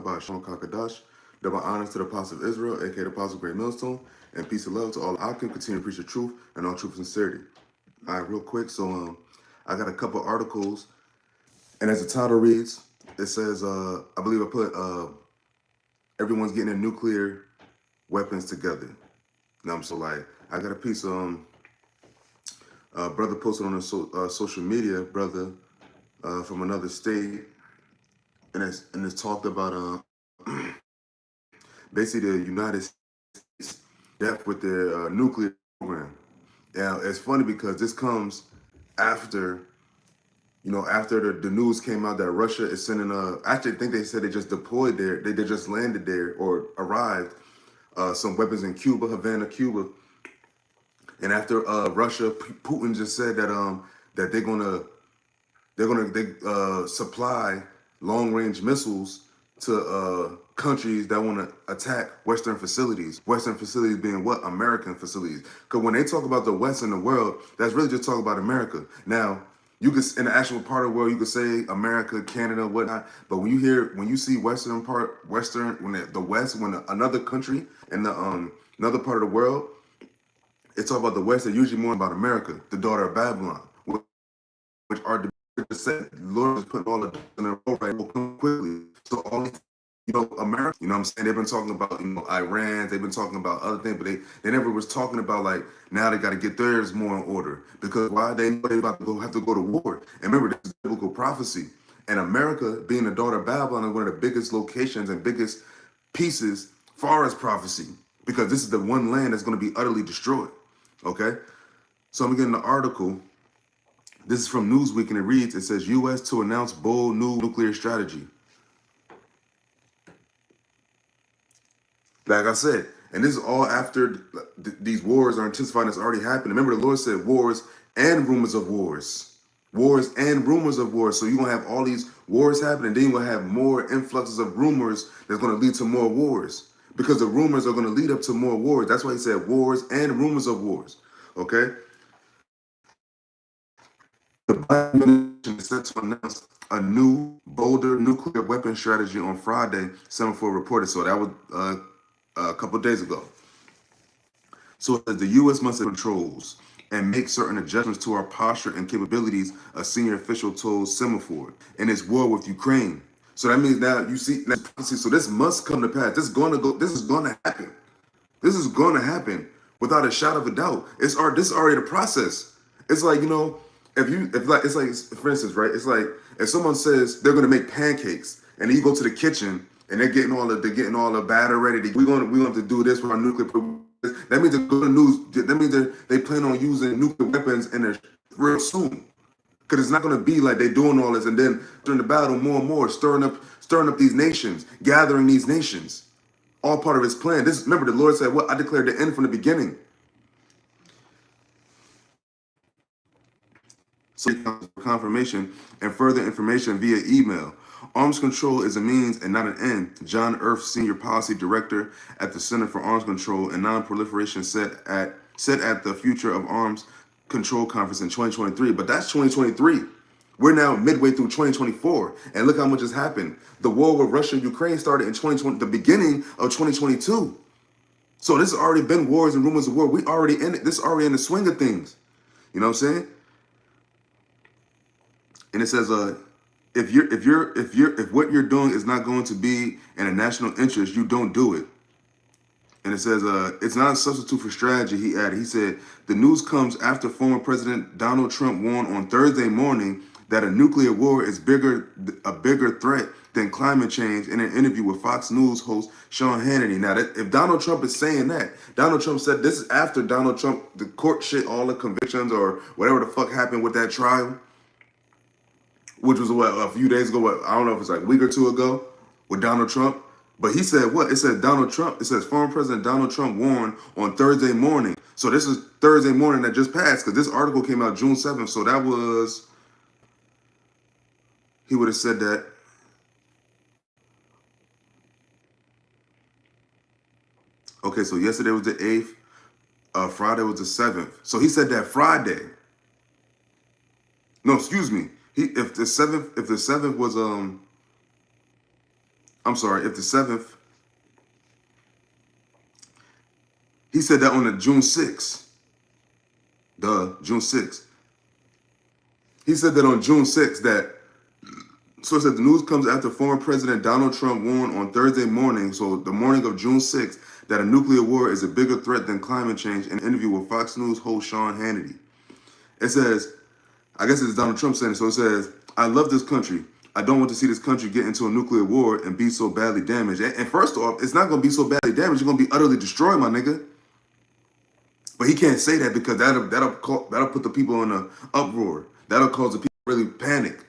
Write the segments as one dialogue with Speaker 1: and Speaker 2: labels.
Speaker 1: BAHASHAM, double honors to the Apostle of Israel, aka the Apostle of Great Millstone, and peace and love to all. I can continue to preach the truth and all truth and sincerity. All right, real quick. So I got a couple articles, and as the title reads, it says, I believe I put everyone's getting their nuclear weapons together. Now I'm so like, I got a piece brother posted on social media, brother from another state, and it's talked about basically the United States depth with their nuclear program. Now it's funny because this comes after, after the news came out that Russia is sending actually I think they said they just deployed there, they just landed there or arrived some weapons in Cuba, Havana, Cuba. And after Russia, Putin just said that that they're gonna supply long range missiles to countries that want to attack Western facilities. Western facilities being what? American facilities. Because when they talk about the West and the world, that's really just talking about America. Now, you could, in the actual part of the world, you could say America, Canada, whatnot. But when you see Western part, when the West, when another country in the another part of the world, it's all about the West. They're usually more about America, the daughter of Babylon, which are the Lord is putting all the in a row right quickly. So all America, what I'm saying? They've been talking about, Iran, they've been talking about other things, but they never was talking about like now they got to get theirs more in order. Because why? They know they about to have to go to war. And remember, this is biblical prophecy. And America, being the daughter of Babylon, is one of the biggest locations and biggest pieces far as prophecy. Because this is the one land that's going to be utterly destroyed. Okay? So I'm getting the article. This is from Newsweek, and it reads, it says, U.S. to announce bold new nuclear strategy. Like I said, and this is all after these wars are intensifying. It's already happened. Remember, the Lord said wars and rumors of wars. Wars and rumors of wars. So you're going to have all these wars happening. Then you're going to have more influxes of rumors that's going to lead to more wars. Because the rumors are going to lead up to more wars. That's why he said wars and rumors of wars. Okay? The Biden administration is set to announce a new, bolder nuclear weapon strategy on Friday, 7-4 reported. So that was a couple of days ago. So the U.S. must have controls and make certain adjustments to our posture and capabilities, a senior official told Semaphore in its war with Ukraine. So that means now you see, so this must come to pass. This is going to happen. This is going to happen without a shadow of a doubt. This is already the process. It's like, it's like, for instance, right? It's like if someone says they're going to make pancakes and then you go to the kitchen and they're getting all the batter ready. We're going to have to do this with our nuclear. That means they're going to news. That means they plan on using nuclear weapons in there real soon. Because it's not going to be like they're doing all this and then during the battle more and more, stirring up these nations, gathering these nations. All part of his plan. Remember, the Lord said, "What I declared the end from the beginning." So confirmation and further information via email. Arms control is a means and not an end. John Earth, Senior Policy Director at the Center for Arms Control and Non-Proliferation, said at the Future of Arms Control Conference in 2023. But that's 2023. We're now midway through 2024, and look how much has happened. The war with Russia and Ukraine started in 2020, the beginning of 2022. So this has already been wars and rumors of war. We already in it. This is already in the swing of things. You know what I'm saying? And it says, if what you're doing is not going to be in a national interest, you don't do it. And it says, it's not a substitute for strategy, he added. He said, the news comes after former President Donald Trump warned on Thursday morning that a nuclear war is a bigger threat than climate change in an interview with Fox News host Sean Hannity. Now, if Donald Trump is saying that, Donald Trump said this is after Donald Trump, the court shit, all the convictions or whatever the fuck happened with that trial, which was a few days ago, I don't know if it's like a week or two ago with Donald Trump. But he said what? It said Donald Trump. It says former President Donald Trump warned on Thursday morning. So this is Thursday morning that just passed because this article came out June 7th. So that was, he would have said that. Okay, so yesterday was the 8th. Friday was the 7th. So he said that Friday. No, excuse me. If the 7th was I'm sorry, if the 7th, he said that on the June 6th. June 6th. He said that on June 6th that, so it said the news comes after former President Donald Trump warned on Thursday morning, so the morning of June 6th, that a nuclear war is a bigger threat than climate change in an interview with Fox News host Sean Hannity. It says, I guess it's Donald Trump saying it, so it says, I love this country. I don't want to see this country get into a nuclear war and be so badly damaged. And first off, it's not going to be so badly damaged. You're going to be utterly destroyed, my nigga. But he can't say that because that'll put the people in an uproar. That'll cause the people to really panic.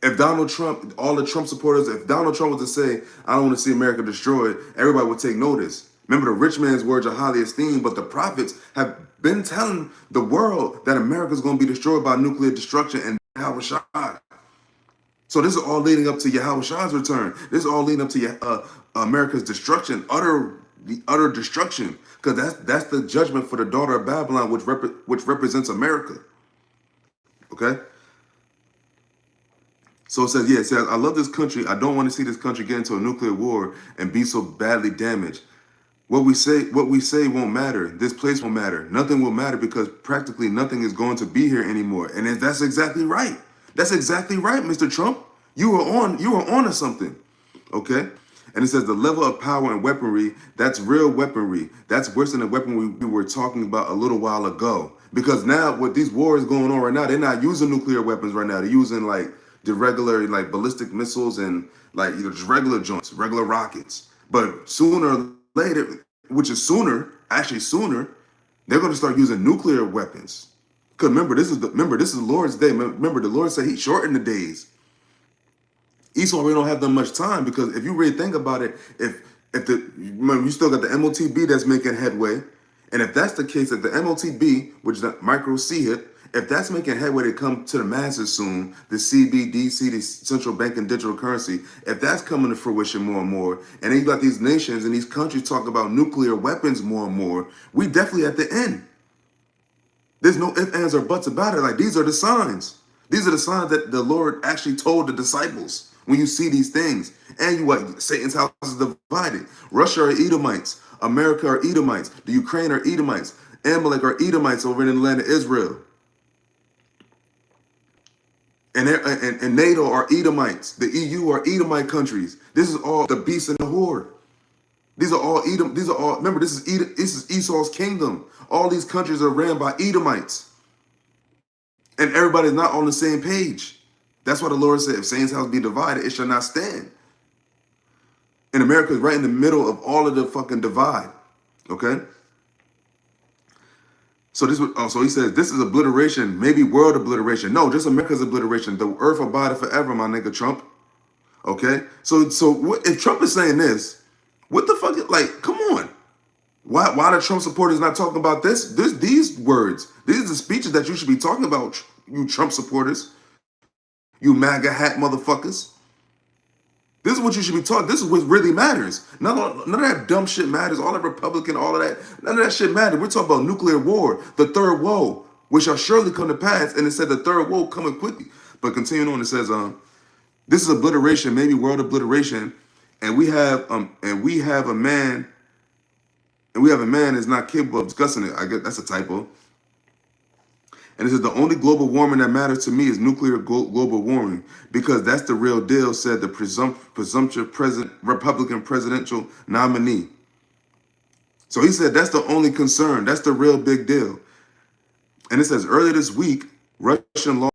Speaker 1: If Donald Trump, all the Trump supporters, if Donald Trump was to say, I don't want to see America destroyed, everybody would take notice. Remember, the rich man's words are highly esteemed, but the prophets have been telling the world that America is going to be destroyed by nuclear destruction and YAHAWASHI. So this is all leading up to YAHAWASHI's return. This is all leading up to America's destruction, utter destruction, because that's the judgment for the daughter of Babylon, which represents America. Okay. So it says, yeah, it says, I love this country. I don't want to see this country get into a nuclear war and be so badly damaged. What we say won't matter. This place won't matter. Nothing will matter because practically nothing is going to be here anymore. And that's exactly right. That's exactly right, Mr. Trump. You were on to something. Okay? And it says the level of power and weaponry, that's real weaponry. That's worse than the weaponry we were talking about a little while ago. Because now with these wars going on right now, they're not using nuclear weapons right now. They're using like the regular like ballistic missiles and like just regular joints, regular rockets. But sooner or later, which is sooner, they're going to start using nuclear weapons. Because remember, this is the Lord's day. Remember, the Lord said He shortened the days. Esau really don't have that much time because if you really think about it, remember, you still got the MOTB that's making headway, and if that's the case, if the MOTB, which is the micro C hit, if that's making headway to come to the masses soon, the CBDC, the central bank and digital currency, if that's coming to fruition more and more, and then you got these nations and these countries talk about nuclear weapons more and more, we definitely at the end. There's no ifs, ands, or buts about it. Like, these are the signs. These are the signs that the Lord actually told the disciples. When you see these things, and Satan's house is divided. Russia are Edomites. America are Edomites. The Ukraine are Edomites. Amalek are Edomites over in the land of Israel. And NATO are Edomites. The EU are Edomite countries. This is all the beast and the whore. These are all Edom. These are all. Remember, this is Esau's kingdom. All these countries are ran by Edomites, and everybody's not on the same page. That's why the Lord said, if Satan's house be divided, it shall not stand. And America is right in the middle of all of the fucking divide. Okay? So he says, this is obliteration, maybe world obliteration. No, just America's obliteration. The earth abideth forever, my nigga Trump. Okay? So what, if Trump is saying this, what the fuck, like, come on. Why the Trump supporters not talking about these words? These are the speeches that you should be talking about, you Trump supporters. You MAGA hat motherfuckers. This is what you should be taught. This is what really matters. None of that dumb shit matters. All that Republican, all of that. None of that shit matters. We're talking about nuclear war, the third woe, which shall surely come to pass. And it said the third woe coming quickly. But continuing on, it says, this is obliteration, maybe world obliteration. And we have a man that's not capable of discussing it. I guess that's a typo. And it says, the only global warming that matters to me is nuclear global warming, because that's the real deal, said the presumptive Republican presidential nominee. So he said that's the only concern. That's the real big deal. And it says, earlier this week, Russian law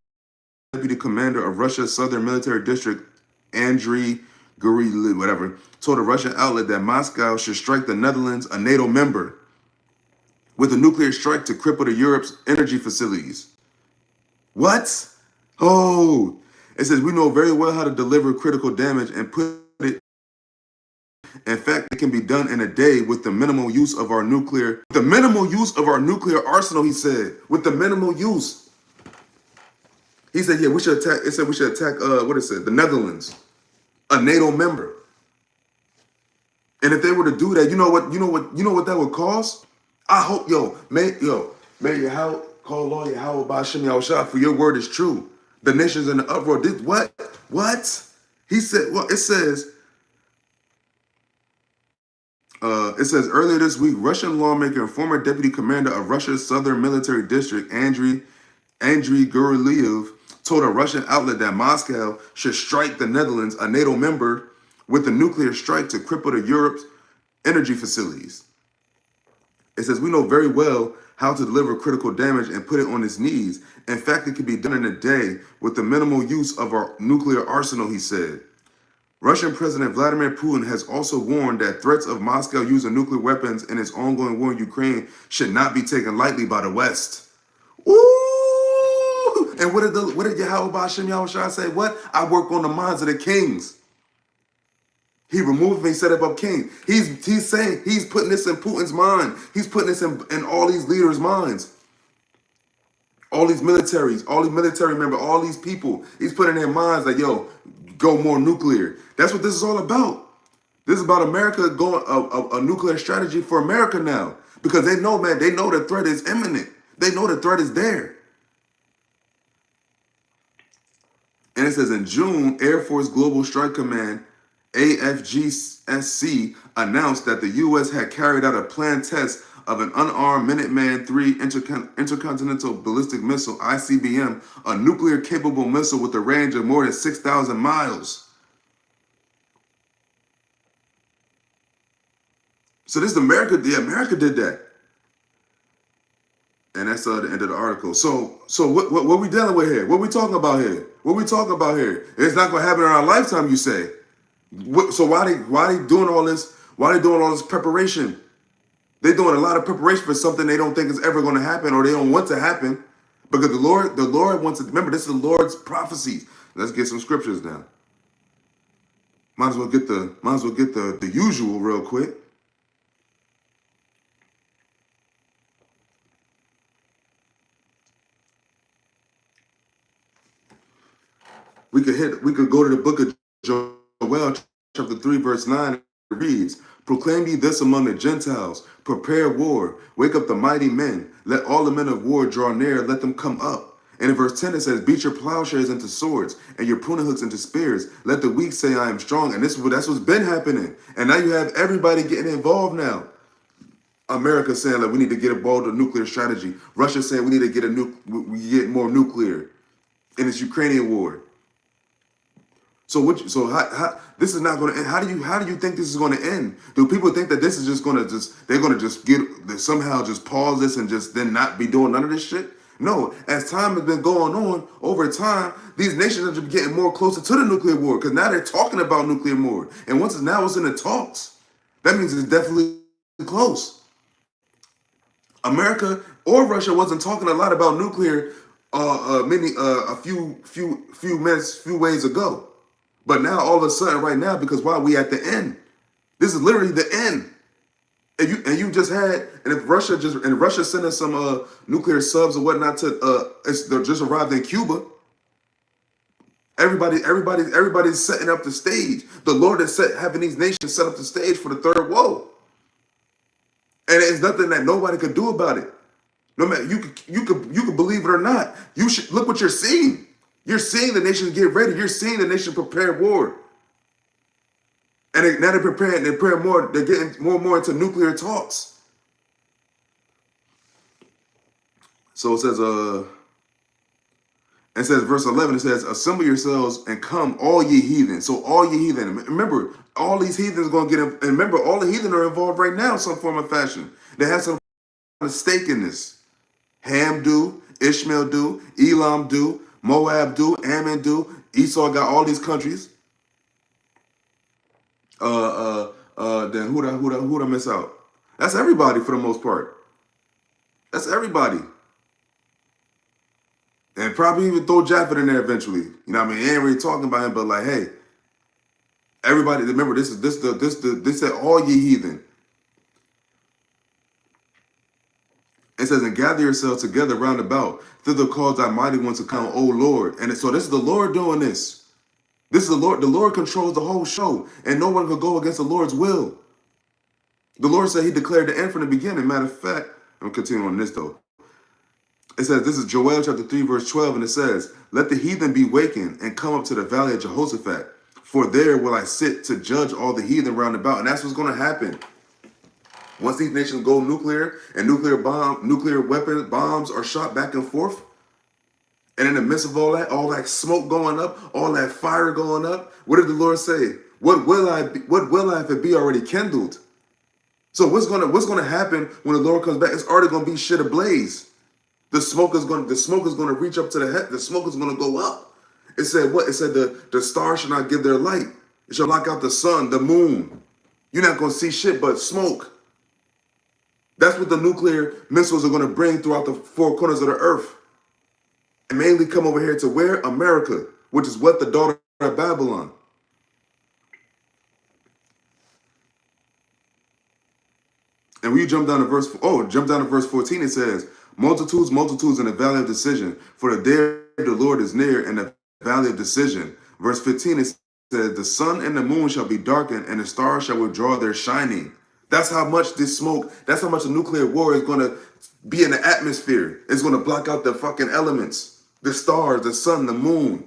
Speaker 1: deputy commander of Russia's southern military district, Andriy Guryly, whatever, told a Russian outlet that Moscow should strike the Netherlands, a NATO member, with a nuclear strike to cripple Europe's energy facilities. What? Oh, it says we know very well how to deliver critical damage and put it. In fact, it can be done in a day with the minimal use of our nuclear. The minimal use of our nuclear arsenal, he said, with the minimal use. He said, yeah, we should attack. It said we should attack. What it said, the Netherlands, a NATO member. And if they were to do that, you know what that would cost? I hope, may Yahawah call Lord Yahawah BAHASHAM YAHAWASHI, for your word is true. The nations in the uproar. What? He said, well, it says, It says earlier this week, Russian lawmaker and former deputy commander of Russia's southern military district, Andriy Guruliev, told a Russian outlet that Moscow should strike the Netherlands, a NATO member, with a nuclear strike to cripple Europe's energy facilities. It says, we know very well how to deliver critical damage and put it on its knees. In fact, it can be done in a day with the minimal use of our nuclear arsenal, he said. Russian President Vladimir Putin has also warned that threats of Moscow using nuclear weapons in its ongoing war in Ukraine should not be taken lightly by the West. Ooh! And what did Yahawah BAHASHAM YAHAWASHI say? What? I work on the minds of the kings. He removed me, set up king. He's saying, he's putting this in Putin's mind. He's putting this in all these leaders' minds. All these military members, all these people. He's putting in their minds like, yo, go more nuclear. That's what this is all about. This is about America going a nuclear strategy for America now. Because they know, man, they know the threat is imminent. They know the threat is there. And it says in June, Air Force Global Strike Command, AFGSC, announced that the U.S. had carried out a planned test of an unarmed Minuteman III intercontinental ballistic missile, ICBM, a nuclear-capable missile with a range of more than 6,000 miles. So this is America. Yeah, America did that. And that's the end of the article. So what we dealing with here? What we talking about here? What we talking about here? It's not going to happen in our lifetime, you say. So why they doing all this? Why they doing all this preparation? They doing a lot of preparation for something they don't think is ever going to happen, or they don't want to happen, because the Lord wants to. Remember, this is the Lord's prophecies. Let's get some scriptures now. Might as well get the usual real quick. We could go to the book of Joel, chapter 3, verse 9. It reads, proclaim ye this among the Gentiles, prepare war, wake up the mighty men, let all the men of war draw near, let them come up. And in verse 10 it says, beat your plowshares into swords and your pruning hooks into spears. Let the weak say I am strong. And that's what's been happening. And now you have everybody getting involved now. America saying like we need to get involved in nuclear strategy. Russia saying we need to get more nuclear in this Ukrainian war. So how this is not going to end? How do you think this is going to end? Do people think that this is just going to they're going to just somehow just pause this and just then not be doing none of this shit? No, as time has been going on over time, these nations are just getting more closer to the nuclear war because now they're talking about nuclear war. And once it's in the talks, that means it's definitely close. America or Russia wasn't talking a lot about nuclear a few ways ago. But now, all of a sudden, right now, because why we at the end? This is literally the end. And you just had, and if Russia sending some nuclear subs or whatnot they just arrived in Cuba. Everybody's setting up the stage. The Lord is having these nations set up the stage for the third woe. And it's nothing that nobody could do about it. No matter you could believe it or not. You should look what you're seeing. You're seeing the nations get ready. You're seeing the nation prepare war. And now they're preparing more. They're getting more and more into nuclear talks. So it says, verse 11, it says, assemble yourselves and come, all ye heathen. So all ye heathen. Remember, all these heathens are going to get in. And remember, all the heathen are involved right now in some form of fashion. They have some stake in this. Ham do, Ishmael do, Elam do, Moab do, Ammon do. Esau got all these countries. Then who'd I miss out? That's everybody for the most part. That's everybody. And probably even throw Japheth in there eventually. You know what I mean? Ain't really talking about him, but like, hey, everybody, remember this said all ye heathen. It says, and gather yourselves together round about, thither calls thy mighty ones to come, O Lord. And so this is the Lord doing this. This is the Lord. The Lord controls the whole show, and no one could go against the Lord's will. The Lord said he declared the end from the beginning. Matter of fact, I'm continuing on this though. It says, this is Joel chapter 3, verse 12, and it says, let the heathen be wakened and come up to the valley of Jehoshaphat, for there will I sit to judge all the heathen round about. And that's what's going to happen. Once these nations go nuclear and nuclear weapon bombs are shot back and forth, and in the midst of all that smoke going up, all that fire going up, what did the Lord say? What will I if it be already kindled? So what's gonna happen when the Lord comes back? It's already gonna be shit ablaze. The smoke is gonna reach up to the head. The smoke is gonna go up. It said what? It said the stars shall not give their light. It shall block out the sun, the moon. You're not gonna see shit but smoke. That's what the nuclear missiles are gonna bring throughout the four corners of the earth. And mainly come over here to where? America, which is what? The daughter of Babylon. And when you jump down to verse 14, it says, multitudes, multitudes in the valley of decision, for the day of the Lord is near in the valley of decision. Verse 15, it says, the sun and the moon shall be darkened, and the stars shall withdraw their shining. That's how much this smoke, that's how much the nuclear war is going to be in the atmosphere. It's going to block out the fucking elements, the stars, the sun, the moon.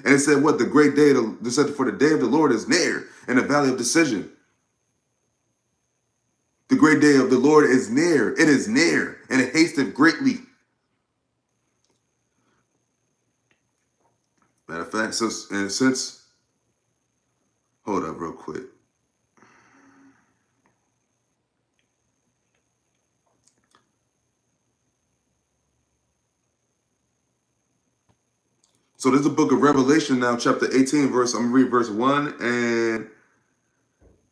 Speaker 1: And it said what? The great day, it said, for the day of the Lord is near in the valley of decision. The great day of the Lord is near. It is near, and it hasteth greatly. Matter of fact, hold up real quick. So there's the book of Revelation now, chapter 18, I'm gonna read verse 1 and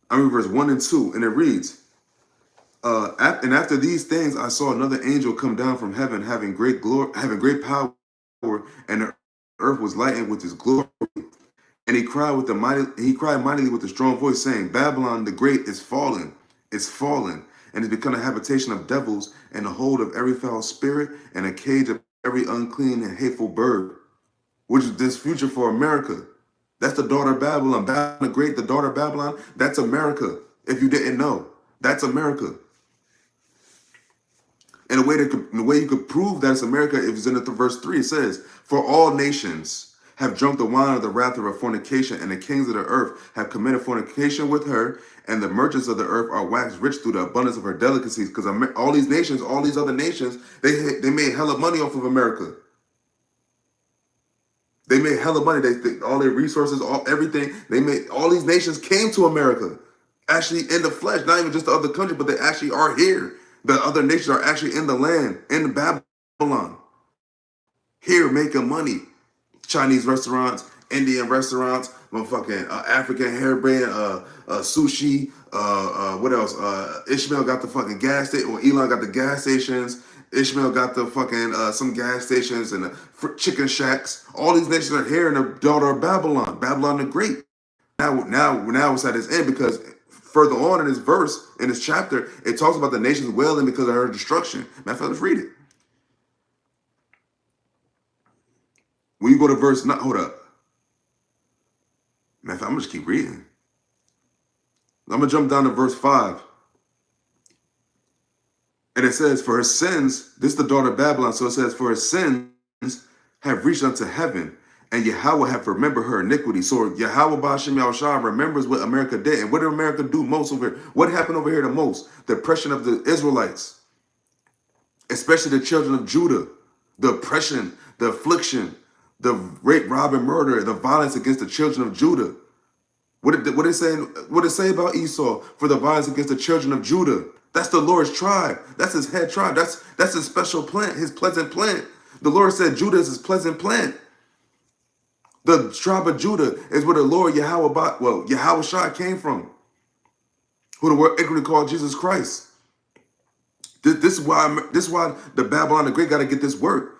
Speaker 1: 2, and it reads, and after these things, I saw another angel come down from heaven, having great power, and the earth was lightened with his glory. And he cried mightily with a strong voice, saying, Babylon the great is fallen, and is become a habitation of devils, and a hold of every foul spirit, and a cage of every unclean and hateful bird. Which is this future for America. That's the daughter of Babylon. Babylon the great, the daughter of Babylon, that's America. If you didn't know, that's America. And the way you could prove that it's America, if it's in verse 3, it says, for all nations have drunk the wine of the wrath of her fornication, and the kings of the earth have committed fornication with her, and the merchants of the earth are waxed rich through the abundance of her delicacies. Because all these nations, all these other nations, they made hella money off of America. They made hella money. All their resources, everything. All these nations came to America, actually in the flesh, not even just the other country, but they actually are here. The other nations are actually in the land, in Babylon, here making money. Chinese restaurants, Indian restaurants, motherfucking African hair brand, sushi. What else? Ishmael got the fucking gas station, or Elon got the gas stations. Ishmael got the fucking some gas stations and the chicken shacks. All these nations are here in the daughter of Babylon, Babylon the Great. Now it's at its end, because further on in this verse, in this chapter, it talks about the nations wailing because of her destruction. Matter of fact, let's read it. When you go to verse 9, hold up. Matter of fact, I'm gonna just keep reading. I'm gonna jump down to verse 5. And it says, for her sins, this is the daughter of Babylon, so it says, for her sins have reached unto heaven, and Yahawah have remembered her iniquity. So Yahawah BAHASHAM YAHAWASHI remembers what America did. And what did America do most over here? What happened over here the most? The oppression of the Israelites, especially the children of Judah. The oppression, the affliction, the rape, rob, and murder, the violence against the children of Judah. What did it say about Esau? For the violence against the children of Judah. That's the Lord's tribe. That's his head tribe. That's his special plant, his pleasant plant. The Lord said Judah is his pleasant plant. The tribe of Judah is where the Lord YAHAWASHI came from, who the word equally called Jesus Christ. This is why the Babylon the Great got to get this word.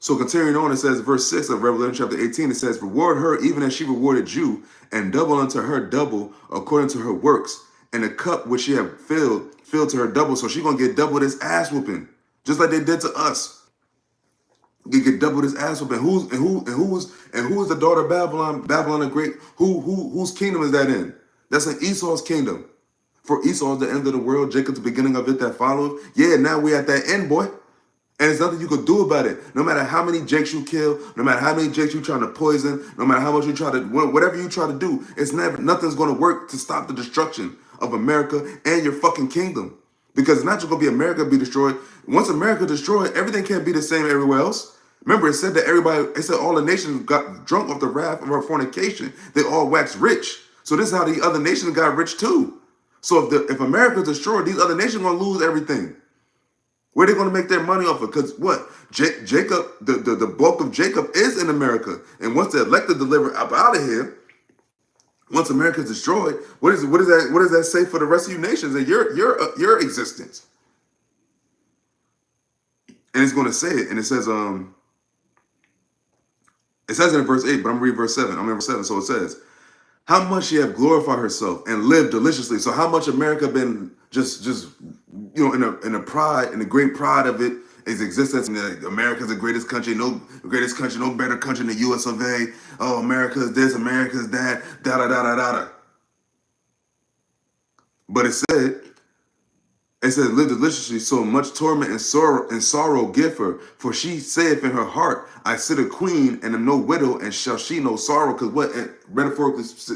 Speaker 1: So continuing on, it says, verse 6 of Revelation chapter 18, it says, reward her even as she rewarded you, and double unto her double according to her works. And the cup which she had filled to her double. So she's going to get double this ass whooping, just like they did to us. You get double this ass whooping. Who is the daughter of Babylon, Babylon the Great? Whose kingdom is that in? That's in Esau's kingdom. For Esau is the end of the world, Jacob the beginning of it that followed. Yeah, now we're at that end, boy. And there's nothing you could do about it. No matter how many Jakes you kill, no matter how many Jakes you trying to poison, no matter how much you try to, whatever you try to do, nothing's going to work to stop the destruction of America and your fucking kingdom. Because it's not just going to be America be destroyed. Once America destroyed, everything can't be the same everywhere else. Remember, it said that it said all the nations got drunk off the wrath of our fornication. They all waxed rich. So this is how the other nations got rich too. So if America's destroyed, these other nations are going to lose everything. Where are they going to make their money off of? Because what? Jacob, the bulk of Jacob is in America. And once the elected deliver up out of here, once America's destroyed, what does that say for the rest of you nations and your existence? And it's going to say it, and it says it says it in verse 8, but I'm reading verse 7. I'm in verse 7, so it says, how much she have glorified herself and lived deliciously. So how much America been just in a pride, in the great pride of its existence. America's the greatest country, no better country than the US of A. Oh, America is this, America is that, da da da da da da. But it says, live deliciously, so much torment and sorrow give her. For she saith in her heart, I sit a queen and am no widow, and shall she no sorrow. Because what,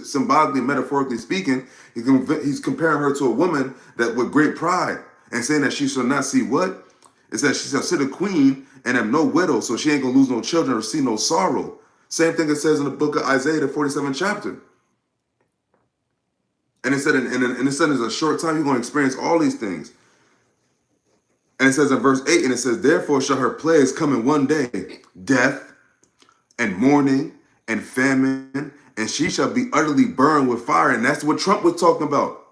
Speaker 1: symbolically, metaphorically speaking, he's comparing her to a woman that with great pride, and saying that she shall not see what? It says she shall sit a queen and am no widow, so she ain't gonna lose no children or see no sorrow. Same thing it says in the book of Isaiah, the 47th chapter. And it said, in a short time, you're going to experience all these things. And it says in verse 8, and it says, therefore shall her plagues come in one day, death and mourning and famine, and she shall be utterly burned with fire. And that's what Trump was talking about.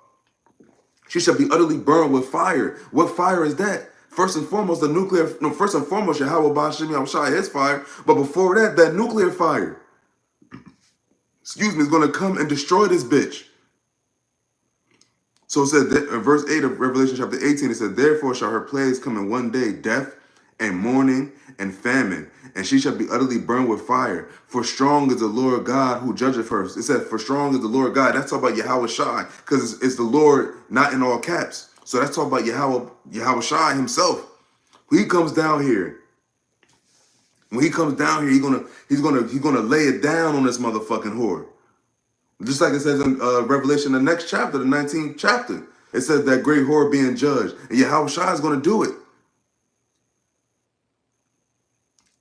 Speaker 1: She shall be utterly burned with fire. What fire is that? First and foremost, YAHAWAH, BAHASHAM, his fire. But before that nuclear fire, is going to come and destroy this bitch. So it said that in verse 8 of Revelation chapter 18, it said, therefore shall her plagues come in one day, death and mourning and famine, and she shall be utterly burned with fire. For strong is the Lord God who judgeth her. It said, for strong is the Lord God. That's talking about YAHAWASHI, because it's the Lord, not in all caps. So that's talking about YAHAWASHI himself. When he comes down here, he's gonna lay it down on this motherfucking whore. Just like it says in Revelation, the next chapter, the 19th chapter, it says that great whore being judged. And YAHAWASHI is going to do it.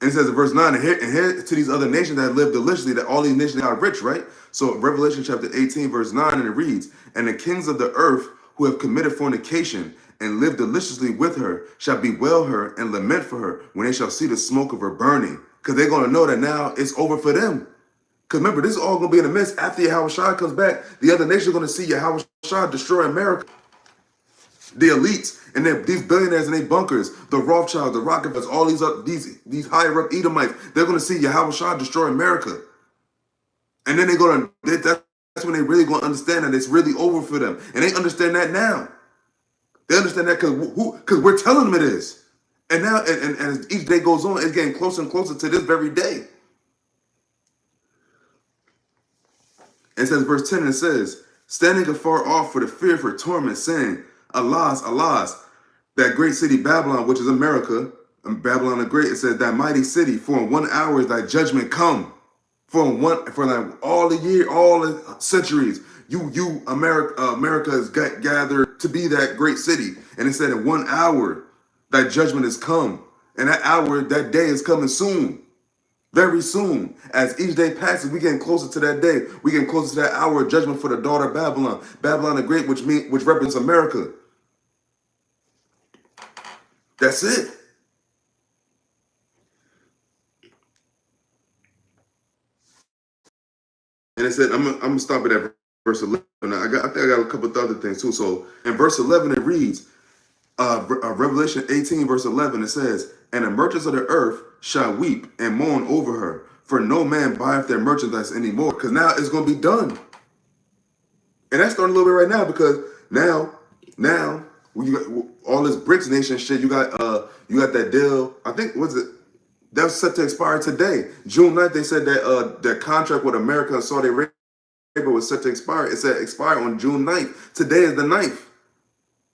Speaker 1: And it says in verse 9, and here to these other nations that live deliciously, that all these nations got rich, right? So Revelation chapter 18, verse 9, and it reads, and the kings of the earth who have committed fornication and lived deliciously with her shall bewail her and lament for her when they shall see the smoke of her burning. Because they're going to know that now it's over for them. Because remember, this is all going to be in the midst. After YAHAWASHI comes back, the other nations are going to see YAHAWASHI destroy America. The elites and these billionaires in their bunkers, the Rothschilds, the Rockefellers, all these higher up Edomites, they're going to see YAHAWASHI destroy America. And then that's when they really going to understand that it's really over for them. And they understand that now. They understand that because we're telling them it is. And now, and as each day goes on, it's getting closer and closer to this very day. It says, verse 10, and it says, standing afar off for the fear of her torment, saying, alas, alas, that great city Babylon, which is America, and Babylon the Great, it says, that mighty city, for in 1 hour is thy judgment come. For like all the year, all the centuries, America is gathered to be that great city. And it said, in 1 hour, thy judgment is come. And that hour, that day is coming soon. Very soon, as each day passes, we getting closer to that day. We getting closer to that hour of judgment for the daughter of Babylon, Babylon the Great, which represents America. That's it. And it said, I'm gonna stop it at verse 11. I think I got a couple of other things too. So in verse 11 it reads, Revelation 18 verse 11, it says, and the merchants of the earth shall weep and mourn over her, for no man buyeth their merchandise anymore. Because now it's going to be done. And that's starting a little bit right now, because now when you got all this BRICS nation shit, you got that deal. I think that was set to expire today. June 9th, they said that that contract with America and Saudi Arabia was set to expire. It said expire on June 9th. Today is the 9th.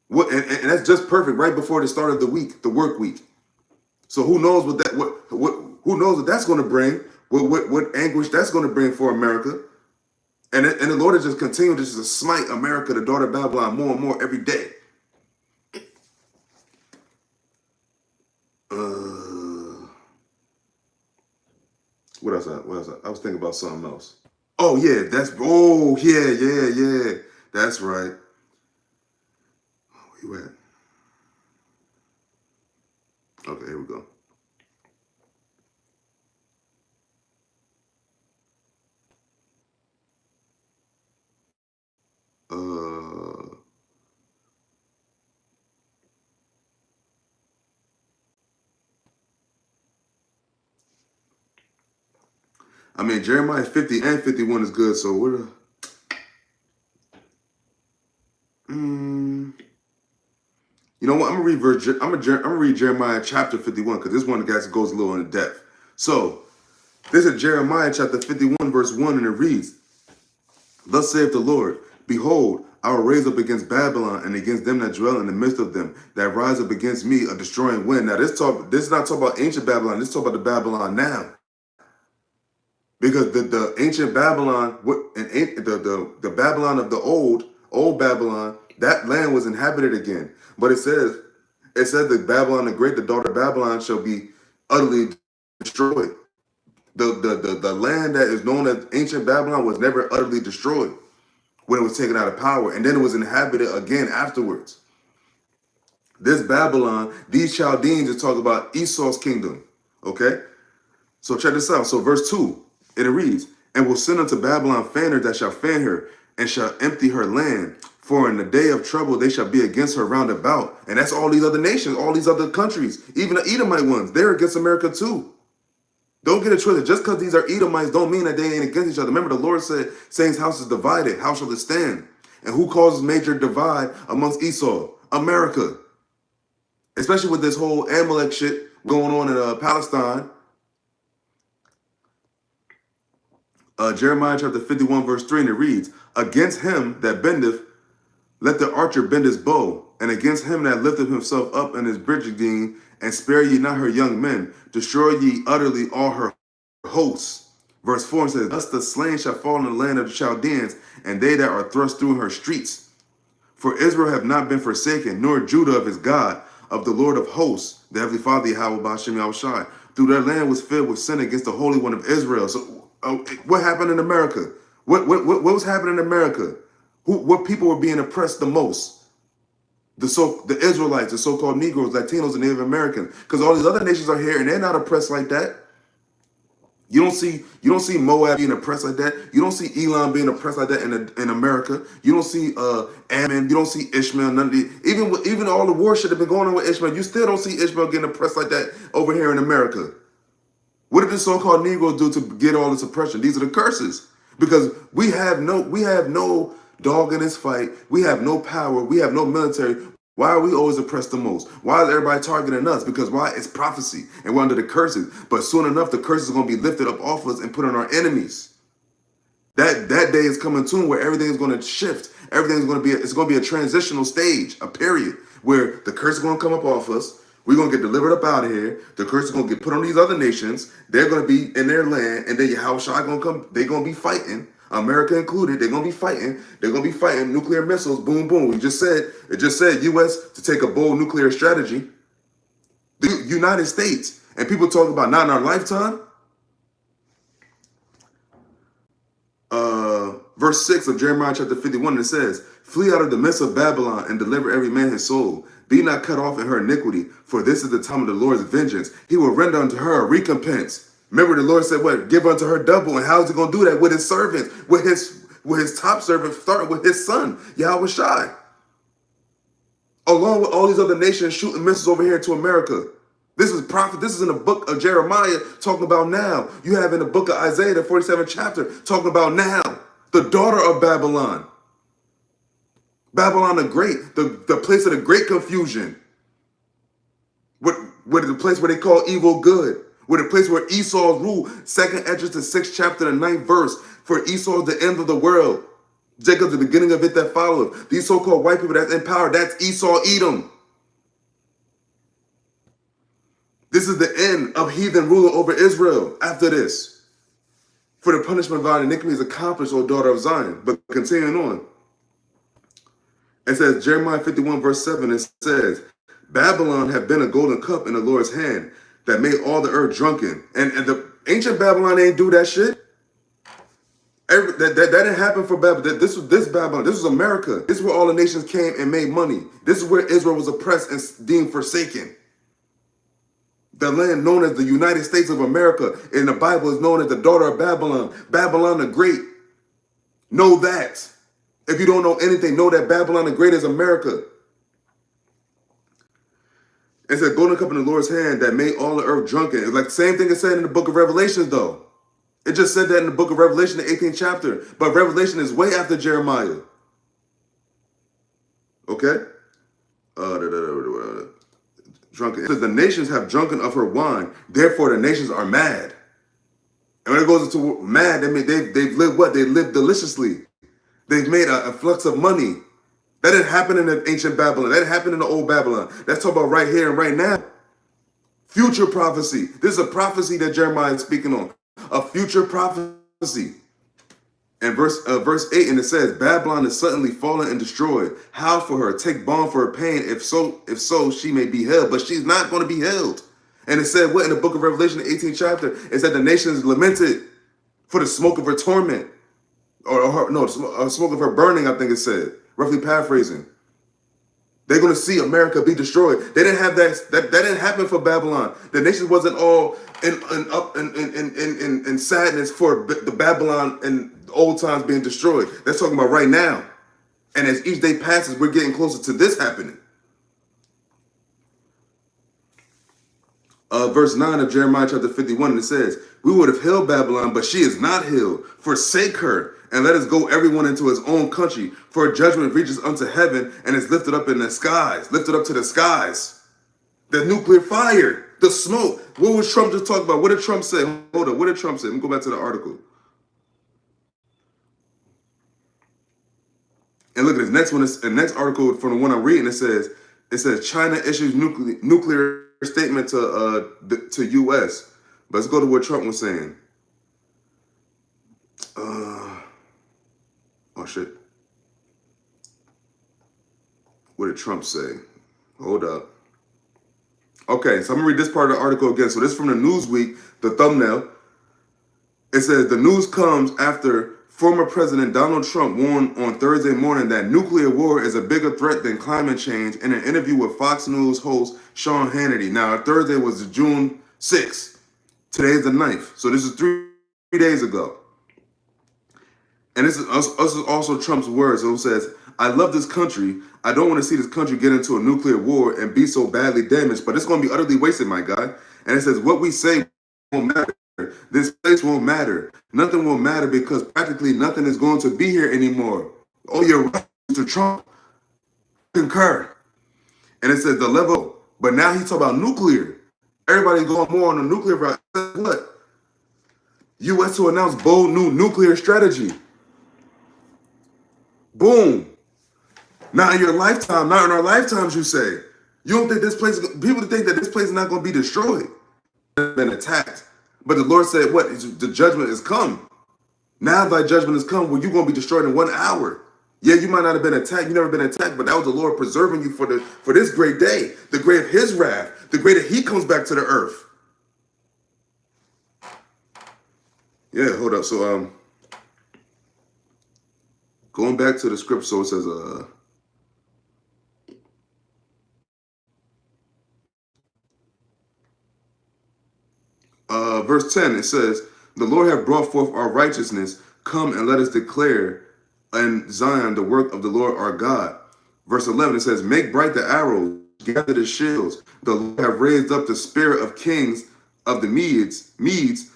Speaker 1: And that's just perfect, right before the start of the week, the work week. So who knows who knows what that's going to bring, what anguish that's going to bring for America. And the Lord is just continuing to just smite America, the daughter of Babylon, more and more every day. What else? I was thinking about something else. Oh yeah, yeah. That's right. Where you at? Okay, here we go. I mean, Jeremiah 50 and 51 is good. So we're you know what? I'm gonna read Jeremiah chapter 51 because this one guys goes a little in depth. So this is Jeremiah chapter 51 verse 1, and it reads, "Thus saith the Lord, behold, I will raise up against Babylon and against them that dwell in the midst of them, that rise up against me a destroying wind." Now this is not talking about ancient Babylon. This is talking about the Babylon now. Because the ancient Babylon, the Babylon of the old Babylon, that land was inhabited again. But it says that Babylon the Great, the daughter of Babylon, shall be utterly destroyed. The land that is known as ancient Babylon was never utterly destroyed when it was taken out of power, and then it was inhabited again afterwards. This Babylon, these Chaldeans are talking about Esau's kingdom. Okay? So check this out. So verse 2, it reads, "And will send unto Babylon fanners that shall fan her, and shall empty her land. For in the day of trouble they shall be against her round about." And that's all these other nations, all these other countries, even the Edomite ones. They're against America too. Don't get it twisted. Just because these are Edomites don't mean that they ain't against each other. Remember, the Lord said, "Saying's house is divided, how shall it stand?" And who causes major divide amongst Esau? America. Especially with this whole Amalek shit going on in Palestine. Jeremiah chapter 51 verse 3, and it reads, "Against him that bendeth, let the archer bend his bow, and against him that lifteth himself up in his brigandine, and spare ye not her young men, destroy ye utterly all her hosts." Verse 4 says, "Thus the slain shall fall in the land of the Chaldeans, and they that are thrust through her streets. For Israel have not been forsaken, nor Judah of his God, of the Lord of hosts, the Heavenly Father, YAHAWAH, BAHASHAM, YAHAWASHI. Through their land was filled with sin against the Holy One of Israel." So what happened in America? What was happening in America? What people were being oppressed the most? The Israelites, the so-called Negroes, Latinos, and Native Americans. Because all these other nations are here and they're not oppressed like that. You don't see Moab being oppressed like that. You don't see Elam being oppressed like that in America. You don't see Ammon. You don't see Ishmael. None of the even all the war shit that been going on with Ishmael. You still don't see Ishmael getting oppressed like that over here in America. What did the so-called Negroes do to get all this oppression? These are the curses. Because we have no dog in this fight. We have no power. We have no military. Why are we always oppressed the most? Why is everybody targeting us? Because why? It's prophecy. And we're under the curses. But soon enough, the curses are going to be lifted up off us and put on our enemies. That day is coming soon where everything is going to shift. Everything's going to be a transitional stage, a period, where the curse is going to come up off us. We're going to get delivered up out of here. The curse is going to get put on these other nations. They're going to be in their land. And then Yahawashi going to come. They're going to be fighting. America included. They're going to be fighting. They're going to be fighting nuclear missiles. Boom, boom. It just said U.S. to take a bold nuclear strategy. The United States. And people talk about not in our lifetime. Verse 6 of Jeremiah chapter 51, it says, "Flee out of the midst of Babylon and deliver every man his soul. Be not cut off in her iniquity, for this is the time of the Lord's vengeance. He will render unto her a recompense." Remember, the Lord said, "What? Give unto her double." And how is he going to do that? With his servants, with his top servant, starting with his son, Yahawashi. Along with all these other nations shooting missiles over here to America. This is prophet. This is in the book of Jeremiah talking about now. You have in the book of Isaiah, the 47th chapter, talking about now. The daughter of Babylon. Babylon the Great, the place of the great confusion. Where the place where they call evil good. Where the place where Esau's rule, second entrance to 6th chapter, the 9th verse. For Esau is the end of the world. Jacob the beginning of it that followed. These so-called white people that's in power, that's Esau, Edom. This is the end of heathen ruler over Israel after this. For the punishment of thine iniquity is accomplished, O daughter of Zion. But continuing on, it says, Jeremiah 51 verse 7, it says, Babylon have been a golden cup in the Lord's hand that made all the earth drunken. And the ancient Babylon ain't do that shit. That didn't happen for Babylon. This Babylon. This was America. This is where all the nations came and made money. This is where Israel was oppressed and deemed forsaken. The land known as the United States of America in the Bible is known as the daughter of Babylon. Babylon the Great. Know that. If you don't know anything, know that Babylon the Great is America. It said, golden cup in the Lord's hand that made all the earth drunken. It's like the same thing it said in the book of Revelation, though. It just said that in the book of Revelation, the 18th chapter. But Revelation is way after Jeremiah. Okay? Drunken. It says, the nations have drunken of her wine. Therefore, the nations are mad. And when it goes into mad, they mean they've lived what? They lived deliciously. They've made a flux of money. That didn't happen in the ancient Babylon. That didn't happen in the old Babylon. That's talking about right here and right now. Future prophecy. This is a prophecy that Jeremiah is speaking on. A future prophecy. And verse 8, and it says, Babylon is suddenly fallen and destroyed. Howl for her, take balm for her pain, if so, she may be held. But she's not going to be held. And it said, what in the book of Revelation, the 18th chapter? It said the nations lamented for the smoke of her torment. Smoke of her burning, I think it said. Roughly paraphrasing. They're going to see America be destroyed. They didn't have that didn't happen for Babylon. The nation wasn't all in sadness for the Babylon and old times being destroyed. They're talking about right now. And as each day passes, we're getting closer to this happening. Verse 9 of Jeremiah chapter 51, it says, we would have healed Babylon, but she is not healed. Forsake her, and let us go everyone into his own country. For judgment reaches unto heaven, and is lifted up in the skies. Lifted up to the skies. The nuclear fire, the smoke. What was Trump just talking about? What did Trump say? Hold up, what did Trump say? Let me go back to the article. And look at this next one. The next article from the one I'm reading, it says China issues nuclear statement to U.S. But let's go to what Trump was saying. Oh shit. What did Trump say? Hold up. Okay, so I'm gonna read this part of the article again. So this is from the Newsweek, the thumbnail. It says the news comes after former President Donald Trump warned on Thursday morning that nuclear war is a bigger threat than climate change in an interview with Fox News host Sean Hannity. Now, Thursday was June 6th. Today is the 9th. So this is 3 days ago. And this is also Trump's words. So it says, I love this country. I don't want to see this country get into a nuclear war and be so badly damaged, but it's going to be utterly wasted, my guy. And it says, what we say won't matter. This place won't matter. Nothing will matter because practically nothing is going to be here anymore. Oh, you're right, Mr. Trump. Concur. And it says the level, but now he's talking about nuclear. Everybody's going more on the nuclear front. What? U.S. to announce bold new nuclear strategy. Boom. Not in your lifetime, not in our lifetimes, you say. You don't think this place, people think that this place is not going to be destroyed. It's been attacked. But the Lord said, what? The judgment has come. Now thy judgment has come where you're going to be destroyed in 1 hour. Yeah, you might not have been attacked. You've never been attacked, but that was the Lord preserving you for this great day, the great of his wrath, the great that he comes back to the earth. Yeah, hold up. So, going back to the script, so it says, verse 10, it says, the Lord hath brought forth our righteousness. Come and let us declare in Zion the work of the Lord our God. Verse 11, it says, make bright the arrows, gather the shields. The Lord hath raised up the spirit of kings of the Medes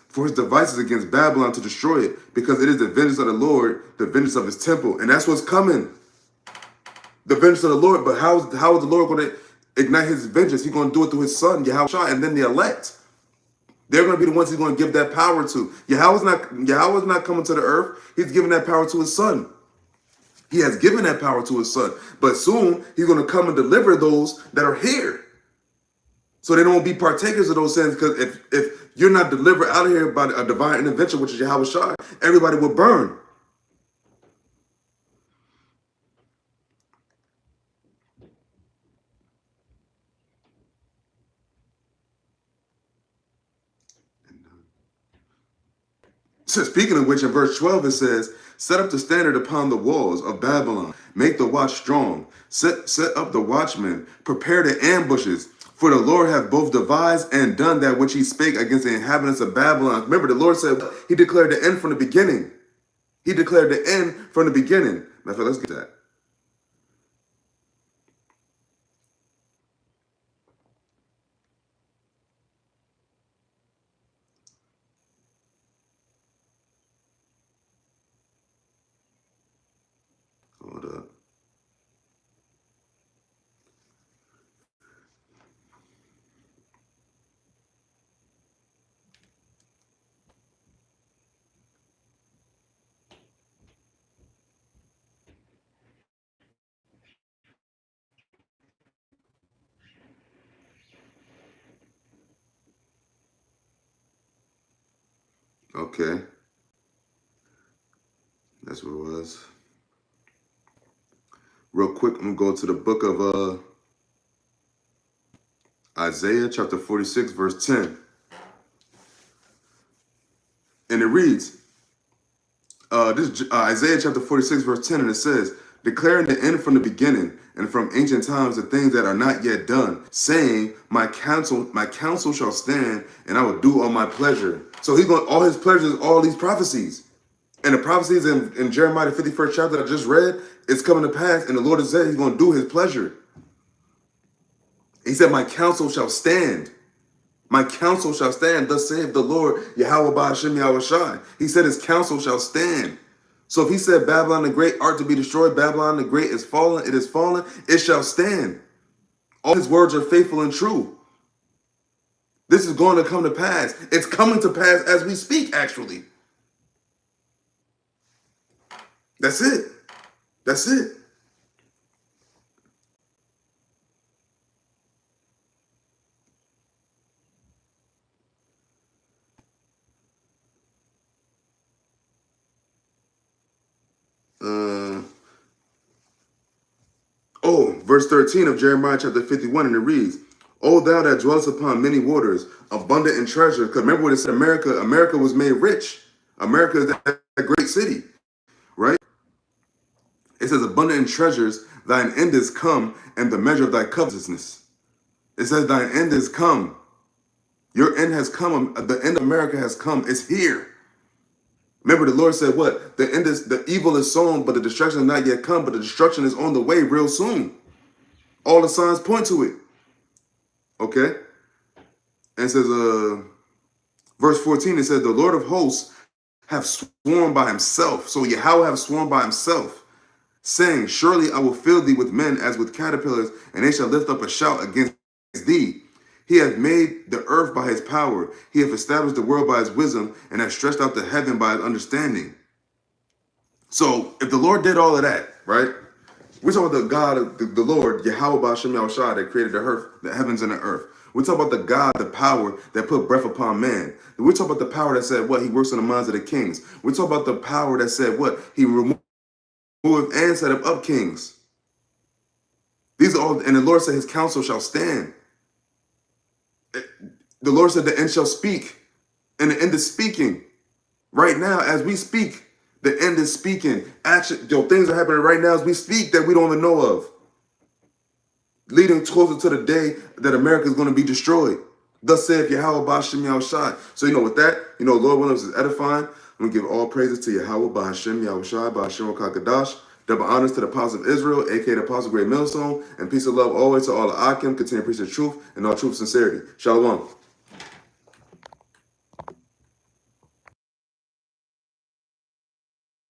Speaker 1: for his devices against Babylon to destroy it, because it is the vengeance of the Lord, the vengeance of his temple. And that's what's coming. The vengeance of the Lord. But how is the Lord going to ignite his vengeance? He's going to do it through his son, YAHAWASHI, and then the elect. They're going to be the ones he's going to give that power to. Yahweh's not coming to the earth. He's giving that power to his son. He has given that power to his son. But soon, he's going to come and deliver those that are here. So they don't be partakers of those sins. Because if you're not delivered out of here by a divine intervention, which is YAHAWASHI, everybody will burn. So speaking of which, in verse 12 it says, set up the standard upon the walls of Babylon, make the watch strong, set up the watchmen, prepare the ambushes. For the Lord hath both devised and done that which he spake against the inhabitants of Babylon. Remember, the Lord said he declared the end from the beginning. He declared the end from the beginning. Matter of fact, let's get that. Hold up. Okay. That's what it was. Real quick, I'm going to go to the book of Isaiah chapter 46, verse 10. And it reads, this is Isaiah chapter 46, verse 10, and it says, declaring the end from the beginning and from ancient times the things that are not yet done, saying, my counsel shall stand, and I will do all my pleasure. So he's going, all his pleasures, all these prophecies. And the prophecies in Jeremiah, the 51st chapter that I just read, it's coming to pass, and the Lord has said he's going to do his pleasure. He said, my counsel shall stand. My counsel shall stand, thus saith the Lord, Yahawah BAHASHAM YAHAWASHI. He said his counsel shall stand. So if he said Babylon the Great art to be destroyed, Babylon the Great is fallen, it is fallen, it shall stand. All his words are faithful and true. This is going to come to pass. It's coming to pass as we speak, actually. That's it. That's it. Verse 13 of Jeremiah chapter 51, and it reads, O thou that dwellest upon many waters, abundant in treasure. Because remember what it said, America was made rich. America is that great city, right? It says, abundant in treasures, thine end is come, and the measure of thy covetousness. It says, thine end is come. Your end has come. The end of America has come. It's here. Remember, the Lord said what? The evil is sown, but the destruction is not yet come, but the destruction is on the way real soon. All the signs point to it. Okay? And it says, verse 14, it says, the Lord of hosts have sworn by himself. So Yahawah have sworn by himself, saying, surely I will fill thee with men as with caterpillars, and they shall lift up a shout against thee. He hath made the earth by his power. He hath established the world by his wisdom, and hath stretched out the heaven by his understanding. So if the Lord did all of that, right? We're talking about the God, the Lord, Yahawah BAHASHAM YAHAWASHI, that created the earth, the heavens and the earth. We're talking about the God, the power that put breath upon man. We're talking about the power that said what? He works on the minds of the kings. We're talking about the power that said what? He removed and set up kings. These are all, and the Lord said his counsel shall stand. The Lord said the end shall speak, and the end is speaking. Right now, as we speak, the end is speaking. Action, things are happening right now as we speak that we don't even know of. Leading closer to the day that America is going to be destroyed. Thus saith Yahawah BAHASHAM YAHAWASHI. So, with that, Lord willing, is edifying. I'm going to give all praises to Yahawah BAHASHAM YAHAWASHI, BAHASHAM Kadash. Double honors to the Apostle of Israel, aka the Apostle Great Millstone, and peace and love always to all the Akim, continue to preach the truth and all truth sincerity. Shalom.